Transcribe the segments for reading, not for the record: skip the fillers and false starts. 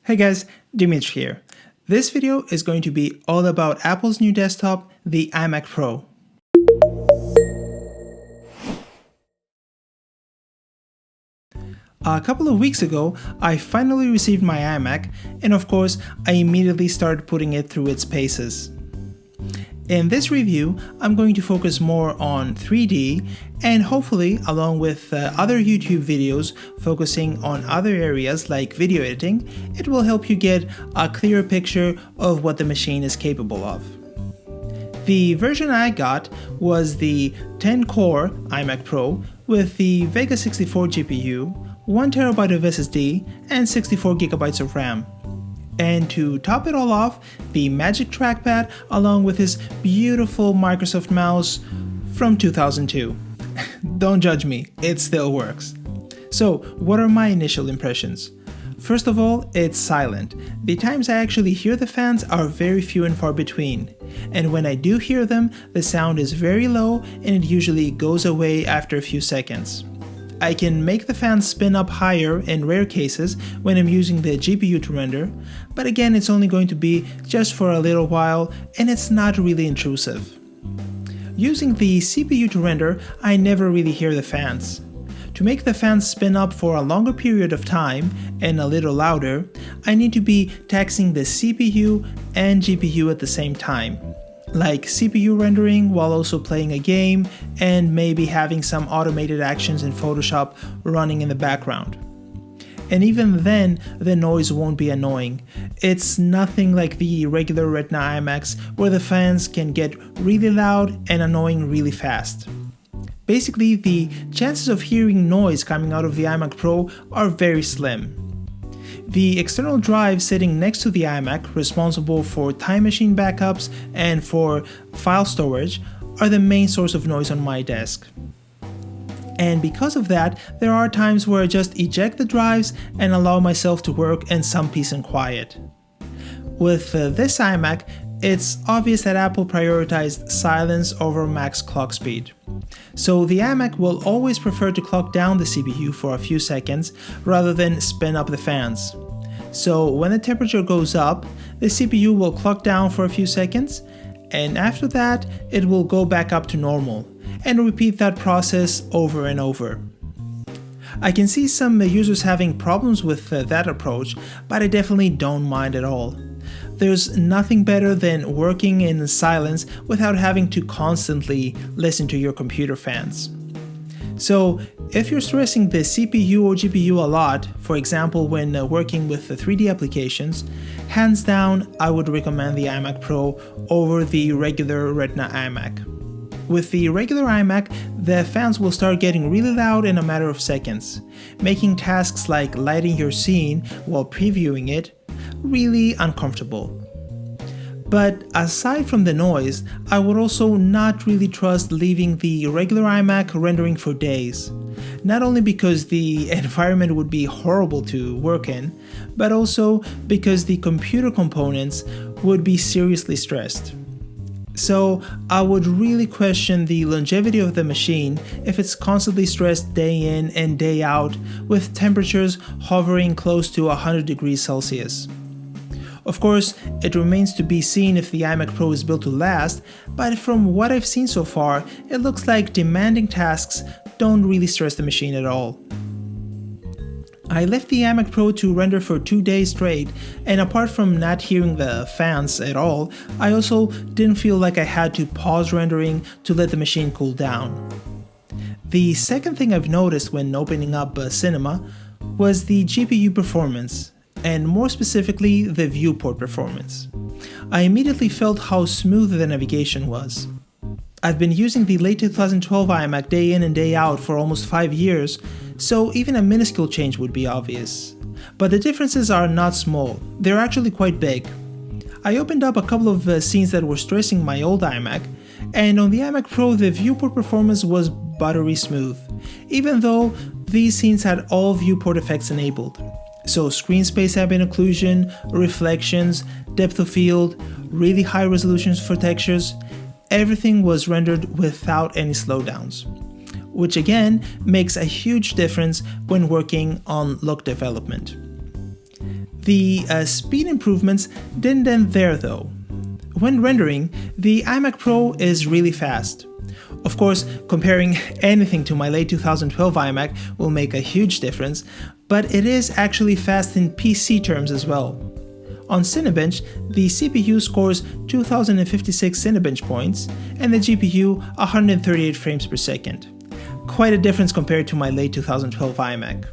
Hey guys, Dimitris here. This video is going to be all about Apple's new desktop, the iMac Pro. A couple of weeks ago, I finally received my iMac, and of course, I immediately started putting it through its paces. In this review, I'm going to focus more on 3D and hopefully, along with other YouTube videos focusing on other areas like video editing, it will help you get a clearer picture of what the machine is capable of. The version I got was the 10-core iMac Pro with the Vega 64 GPU, 1TB of SSD, and 64GB of RAM. And to top it all off, the Magic Trackpad along with his beautiful Microsoft mouse from 2002. Don't judge me, it still works. So, what are my initial impressions? First of all, it's silent. The times I actually hear the fans are very few and far between. And when I do hear them, the sound is very low and it usually goes away after a few seconds. I can make the fan spin up higher in rare cases when I'm using the GPU to render, but again it's only going to be just for a little while and it's not really intrusive. Using the CPU to render, I never really hear the fans. To make the fans spin up for a longer period of time and a little louder, I need to be taxing the CPU and GPU at the same time. Like CPU rendering while also playing a game and maybe having some automated actions in Photoshop running in the background. And even then, the noise won't be annoying. It's nothing like the regular Retina iMacs where the fans can get really loud and annoying really fast. Basically, the chances of hearing noise coming out of the iMac Pro are very slim. The external drive sitting next to the iMac, responsible for time machine backups and for file storage, are the main source of noise on my desk. And because of that, there are times where I just eject the drives and allow myself to work in some peace and quiet. With this iMac, it's obvious that Apple prioritized silence over max clock speed. So the iMac will always prefer to clock down the CPU for a few seconds rather than spin up the fans. So when the temperature goes up, the CPU will clock down for a few seconds, and after that it will go back up to normal, and repeat that process over and over. I can see some users having problems with that approach, but I definitely don't mind at all. There's nothing better than working in silence without having to constantly listen to your computer fans. So, if you're stressing the CPU or GPU a lot, for example when working with 3D applications, hands down I would recommend the iMac Pro over the regular Retina iMac. With the regular iMac, the fans will start getting really loud in a matter of seconds, making tasks like lighting your scene while previewing it really uncomfortable. But aside from the noise, I would also not really trust leaving the regular iMac rendering for days. Not only because the environment would be horrible to work in, but also because the computer components would be seriously stressed. So I would really question the longevity of the machine if it's constantly stressed day in and day out with temperatures hovering close to 100 degrees Celsius. Of course, it remains to be seen if the iMac Pro is built to last, but from what I've seen so far, it looks like demanding tasks don't really stress the machine at all. I left the iMac Pro to render for 2 days straight, and apart from not hearing the fans at all, I also didn't feel like I had to pause rendering to let the machine cool down. The second thing I've noticed when opening up Cinema was the GPU performance, and more specifically the viewport performance. I immediately felt how smooth the navigation was. I've been using the late 2012 iMac day in and day out for almost 5 years, so even a minuscule change would be obvious. But the differences are not small, they're actually quite big. I opened up a couple of scenes that were stressing my old iMac, and on the iMac Pro the viewport performance was buttery smooth, even though these scenes had all viewport effects enabled. So screen space ambient occlusion, reflections, depth of field, really high resolutions for textures, everything was rendered without any slowdowns, which again makes a huge difference when working on look development. The speed improvements didn't end there though. When rendering, the iMac Pro is really fast. Of course, comparing anything to my late 2012 iMac will make a huge difference, but it is actually fast in PC terms as well. On Cinebench, the CPU scores 2056 Cinebench points and the GPU 138 frames per second. Quite a difference compared to my late 2012 iMac.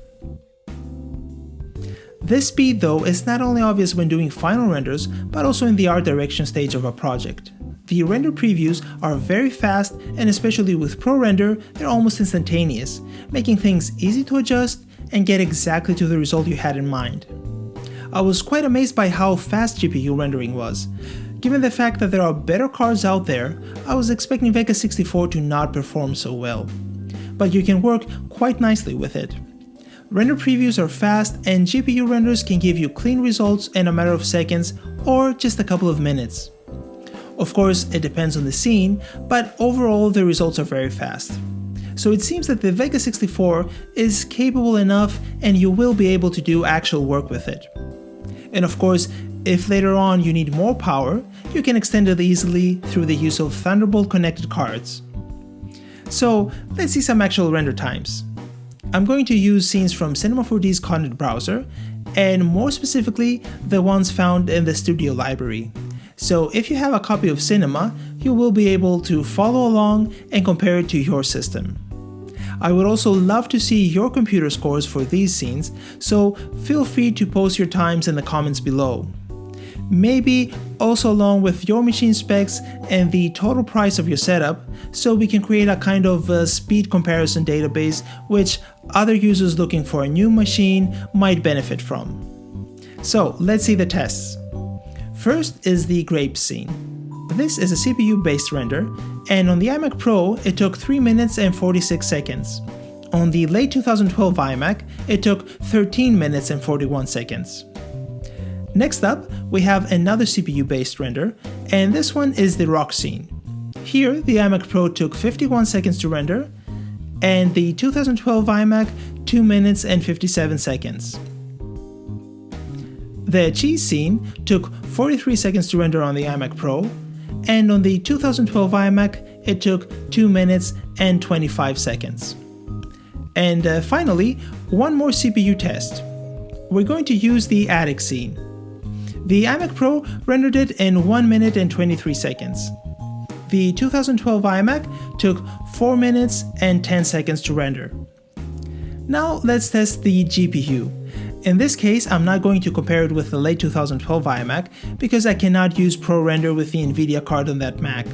This speed though is not only obvious when doing final renders, but also in the art direction stage of a project. The render previews are very fast, and especially with ProRender, they're almost instantaneous, making things easy to adjust and get exactly to the result you had in mind. I was quite amazed by how fast GPU rendering was. Given the fact that there are better cards out there, I was expecting Vega 64 to not perform so well. But you can work quite nicely with it. Render previews are fast, and GPU renders can give you clean results in a matter of seconds or just a couple of minutes. Of course, it depends on the scene, but overall the results are very fast. So it seems that the Vega 64 is capable enough and you will be able to do actual work with it. And of course, if later on you need more power, you can extend it easily through the use of Thunderbolt connected cards. So let's see some actual render times. I'm going to use scenes from Cinema 4D's content browser, and more specifically, the ones found in the studio library. So if you have a copy of Cinema, you will be able to follow along and compare it to your system. I would also love to see your computer scores for these scenes, so feel free to post your times in the comments below. Maybe also along with your machine specs and the total price of your setup, so we can create a kind of speed comparison database which other users looking for a new machine might benefit from. So let's see the tests. First is the grapes scene. This is a CPU-based render, and on the iMac Pro it took 3 minutes and 46 seconds. On the late 2012 iMac, it took 13 minutes and 41 seconds. Next up, we have another CPU-based render, and this one is the rock scene. Here, the iMac Pro took 51 seconds to render, and the 2012 iMac 2 minutes and 57 seconds. The cheese scene took 43 seconds to render on the iMac Pro, and on the 2012 iMac it took 2 minutes and 25 seconds. And finally, one more CPU test. We're going to use the attic scene. The iMac Pro rendered it in 1 minute and 23 seconds. The 2012 iMac took 4 minutes and 10 seconds to render. Now let's test the GPU. In this case, I'm not going to compare it with the late 2012 iMac because I cannot use ProRender with the Nvidia card on that Mac.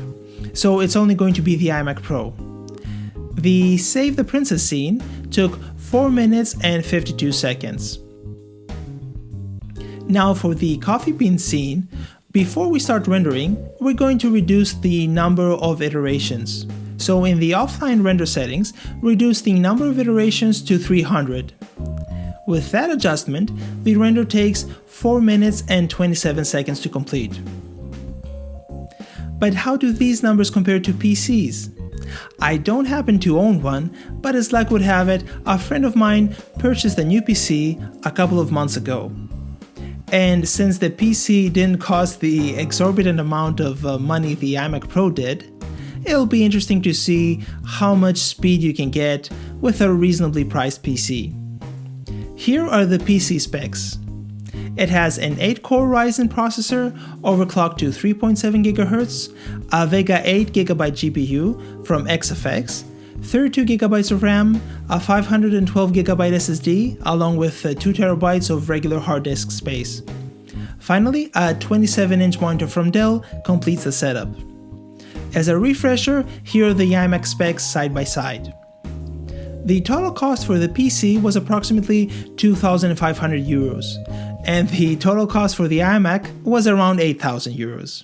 So it's only going to be the iMac Pro. The Save the Princess scene took 4 minutes and 52 seconds. Now for the coffee bean scene, before we start rendering, we're going to reduce the number of iterations. So in the offline render settings, reduce the number of iterations to 300. With that adjustment, the render takes 4 minutes and 27 seconds to complete. But how do these numbers compare to PCs? I don't happen to own one, but as luck would have it, a friend of mine purchased a new PC a couple of months ago. And since the PC didn't cost the exorbitant amount of money the iMac Pro did, it'll be interesting to see how much speed you can get with a reasonably priced PC. Here are the PC specs. It has an 8-core Ryzen processor overclocked to 3.7 GHz, a Vega 8GB GPU from XFX, 32GB of RAM, a 512GB SSD, along with 2TB of regular hard disk space. Finally, a 27-inch monitor from Dell completes the setup. As a refresher, here are the iMac specs side by side. The total cost for the PC was approximately 2,500 euros, and the total cost for the iMac was around 8,000 euros.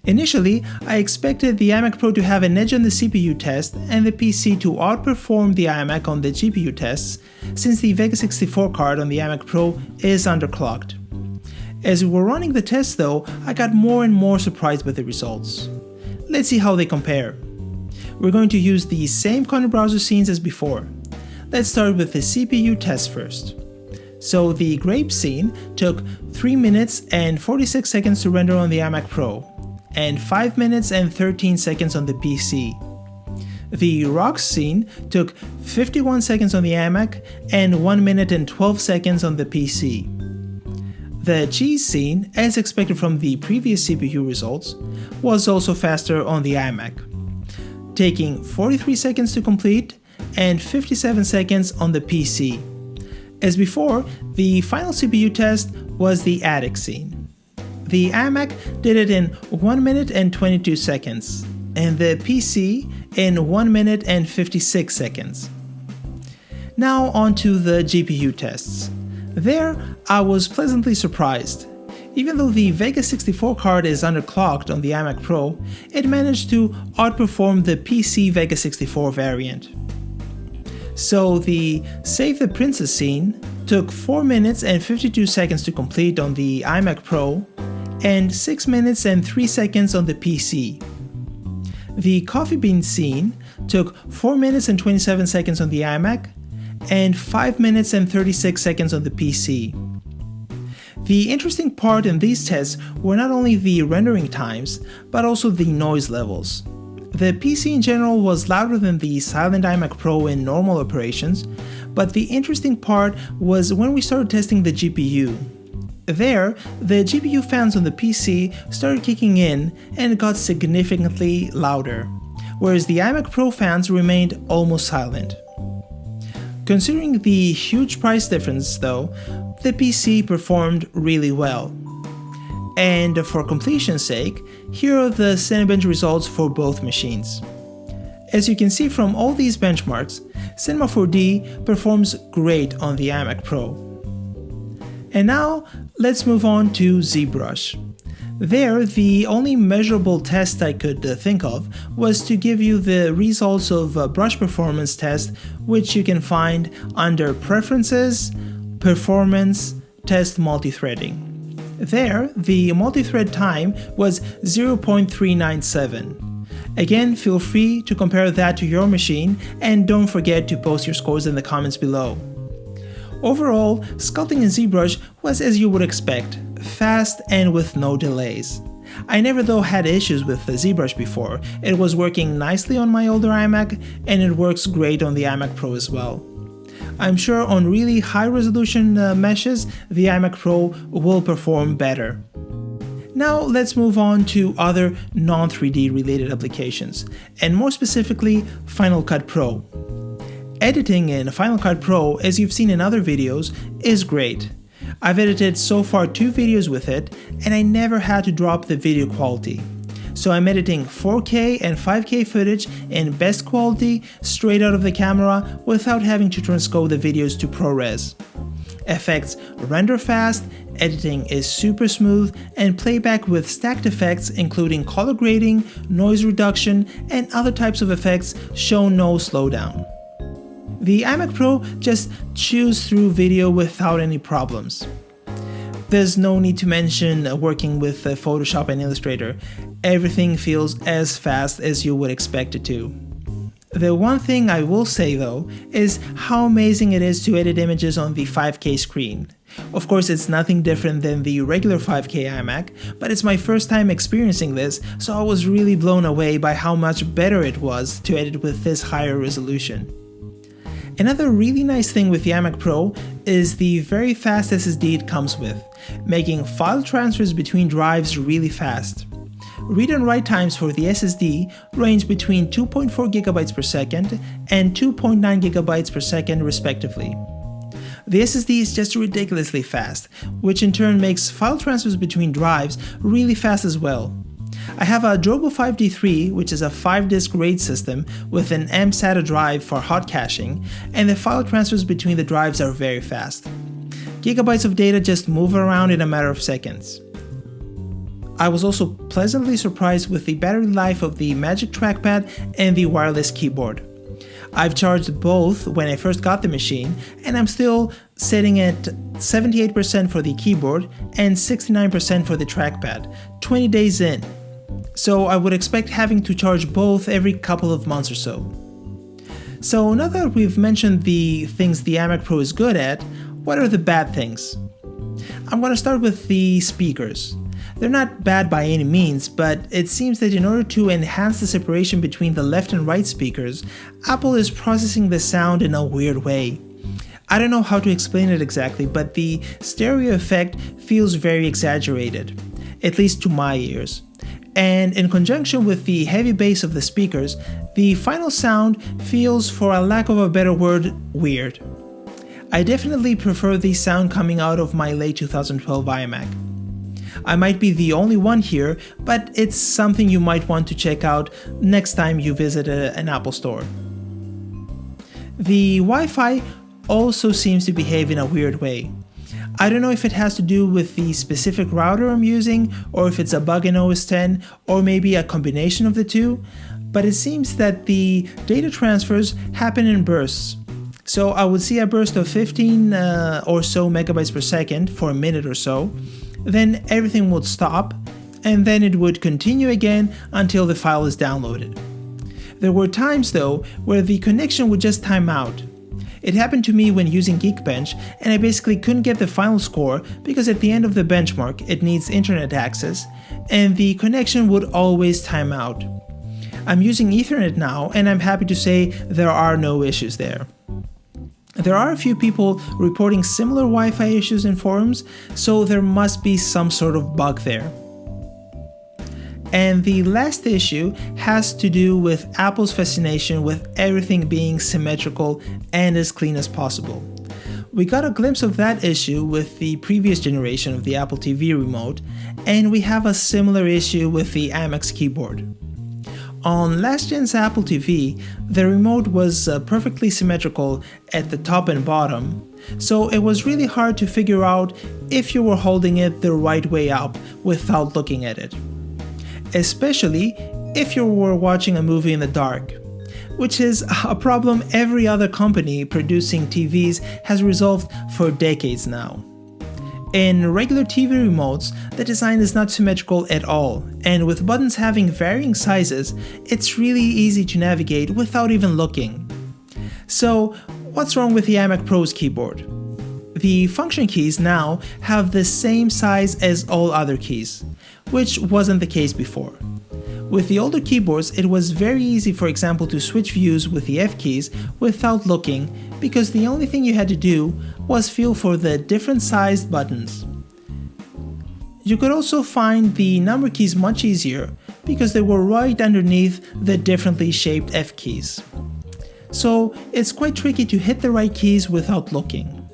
Initially, I expected the iMac Pro to have an edge on the CPU test and the PC to outperform the iMac on the GPU tests, since the Vega 64 card on the iMac Pro is underclocked. As we were running the tests though, I got more and more surprised by the results. Let's see how they compare. We're going to use the same content browser scenes as before. Let's start with the CPU test first. So the grape scene took 3 minutes and 46 seconds to render on the iMac Pro, and 5 minutes and 13 seconds on the PC. The rocks scene took 51 seconds on the iMac and 1 minute and 12 seconds on the PC. The cheese scene, as expected from the previous CPU results, was also faster on the iMac, taking 43 seconds to complete and 57 seconds on the PC. As before, the final CPU test was the attic scene. The iMac did it in 1 minute and 22 seconds, and the PC in 1 minute and 56 seconds. Now on to the GPU tests. There, I was pleasantly surprised. Even though the Vega 64 card is underclocked on the iMac Pro, it managed to outperform the PC Vega 64 variant. So the Save the Princess scene took 4 minutes and 52 seconds to complete on the iMac Pro and 6 minutes and 3 seconds on the PC. The Coffee Bean scene took 4 minutes and 27 seconds on the iMac and 5 minutes and 36 seconds on the PC. The interesting part in these tests were not only the rendering times, but also the noise levels. The PC in general was louder than the silent iMac Pro in normal operations, but the interesting part was when we started testing the GPU. There, the GPU fans on the PC started kicking in and got significantly louder, whereas the iMac Pro fans remained almost silent. Considering the huge price difference though, the PC performed really well. And for completion's sake, here are the Cinebench results for both machines. As you can see from all these benchmarks, Cinema 4D performs great on the iMac Pro. And now, let's move on to ZBrush. There, the only measurable test I could think of was to give you the results of a brush performance test, which you can find under Preferences, Performance, Test Multithreading. There, the multithread time was 0.397. Again, feel free to compare that to your machine, and don't forget to post your scores in the comments below. Overall, sculpting in ZBrush was as you would expect, fast and with no delays. I never though had issues with the ZBrush before. It was working nicely on my older iMac, and it works great on the iMac Pro as well. I'm sure on really high resolution meshes, the iMac Pro will perform better. Now let's move on to other non-3D related applications, and more specifically Final Cut Pro. Editing in Final Cut Pro, as you've seen in other videos, is great. I've edited so far 2 videos with it, and I never had to drop the video quality. So I'm editing 4K and 5K footage in best quality straight out of the camera without having to transcode the videos to ProRes. Effects render fast, editing is super smooth, and playback with stacked effects including color grading, noise reduction, and other types of effects show no slowdown. The iMac Pro just chews through video without any problems. There's no need to mention working with Photoshop and Illustrator. Everything feels as fast as you would expect it to. The one thing I will say though is how amazing it is to edit images on the 5K screen. Of course, it's nothing different than the regular 5K iMac, but it's my first time experiencing this, so I was really blown away by how much better it was to edit with this higher resolution. Another really nice thing with the iMac Pro is the very fast SSD it comes with, making file transfers between drives really fast. Read and write times for the SSD range between 2.4 GB per second and 2.9 GB per second respectively. The SSD is just ridiculously fast, which in turn makes file transfers between drives really fast as well. I have a Drobo 5D3, which is a 5-disk RAID system with an mSATA drive for hot caching, and the file transfers between the drives are very fast. Gigabytes of data just move around in a matter of seconds. I was also pleasantly surprised with the battery life of the Magic Trackpad and the wireless keyboard. I've charged both when I first got the machine, and I'm still sitting at 78% for the keyboard and 69% for the trackpad, 20 days in. So I would expect having to charge both every couple of months or so. So now that we've mentioned the things the iMac Pro is good at, what are the bad things? I'm going to start with the speakers. They're not bad by any means, but it seems that in order to enhance the separation between the left and right speakers, Apple is processing the sound in a weird way. I don't know how to explain it exactly, but the stereo effect feels very exaggerated, at least to my ears. And in conjunction with the heavy bass of the speakers, the final sound feels, for a lack of a better word, weird. I definitely prefer the sound coming out of my late 2012 iMac. I might be the only one here, but it's something you might want to check out next time you visit an Apple store. The Wi-Fi also seems to behave in a weird way. I don't know if it has to do with the specific router I'm using, or if it's a bug in OS X, or maybe a combination of the two, but it seems that the data transfers happen in bursts. So I would see a burst of 15 or so megabytes per second for a minute or so, then everything would stop, and then it would continue again until the file is downloaded. There were times though where the connection would just time out. It happened to me when using Geekbench, and I basically couldn't get the final score because at the end of the benchmark it needs internet access, and the connection would always time out. I'm using Ethernet now, and I'm happy to say there are no issues there. There are a few people reporting similar Wi-Fi issues in forums, so there must be some sort of bug there. And the last issue has to do with Apple's fascination with everything being symmetrical and as clean as possible. We got a glimpse of that issue with the previous generation of the Apple TV remote, and we have a similar issue with the iMac's keyboard. On last gen's Apple TV, the remote was perfectly symmetrical at the top and bottom, so it was really hard to figure out if you were holding it the right way up without looking at it. Especially if you were watching a movie in the dark, which is a problem every other company producing TVs has resolved for decades now. In regular TV remotes, the design is not symmetrical at all, and with buttons having varying sizes, it's really easy to navigate without even looking. So, what's wrong with the iMac Pro's keyboard? The function keys now have the same size as all other keys, which wasn't the case before. With the older keyboards, it was very easy, for example, to switch views with the F keys without looking, because the only thing you had to do was feel for the different sized buttons. You could also find the number keys much easier, because they were right underneath the differently shaped F keys. So it's quite tricky to hit the right keys without looking.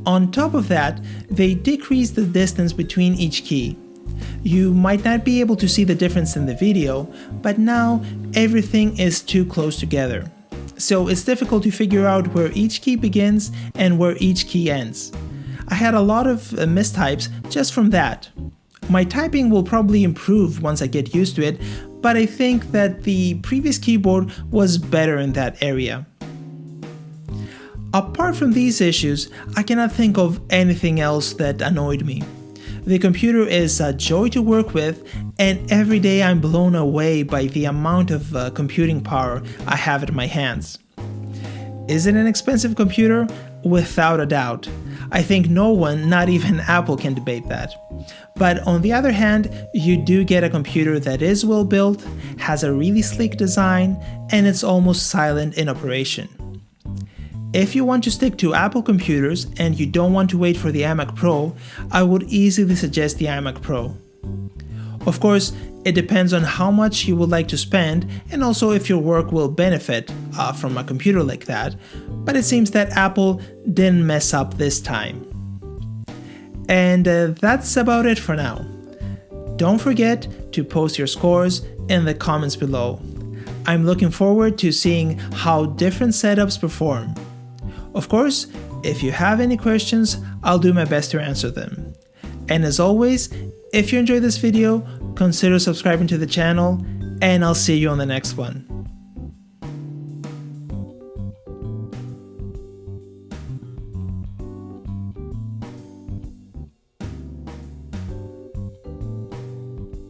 On top of that, they decrease the distance between each key. You might not be able to see the difference in the video, but now everything is too close together. So it's difficult to figure out where each key begins and where each key ends. I had a lot of mistypes just from that. My typing will probably improve once I get used to it, but I think that the previous keyboard was better in that area. Apart from these issues, I cannot think of anything else that annoyed me. The computer is a joy to work with, and every day I'm blown away by the amount of computing power I have at my hands. Is it an expensive computer? Without a doubt. I think no one, not even Apple, can debate that. But on the other hand, you do get a computer that is well built, has a really sleek design, and it's almost silent in operation. If you want to stick to Apple computers and you don't want to wait for the iMac Pro, I would easily suggest the iMac Pro. Of course, it depends on how much you would like to spend and also if your work will benefit from a computer like that, but it seems that Apple didn't mess up this time. And that's about it for now. Don't forget to post your scores in the comments below. I'm looking forward to seeing how different setups perform. Of course, if you have any questions, I'll do my best to answer them. And as always, if you enjoyed this video, consider subscribing to the channel, and I'll see you on the next one.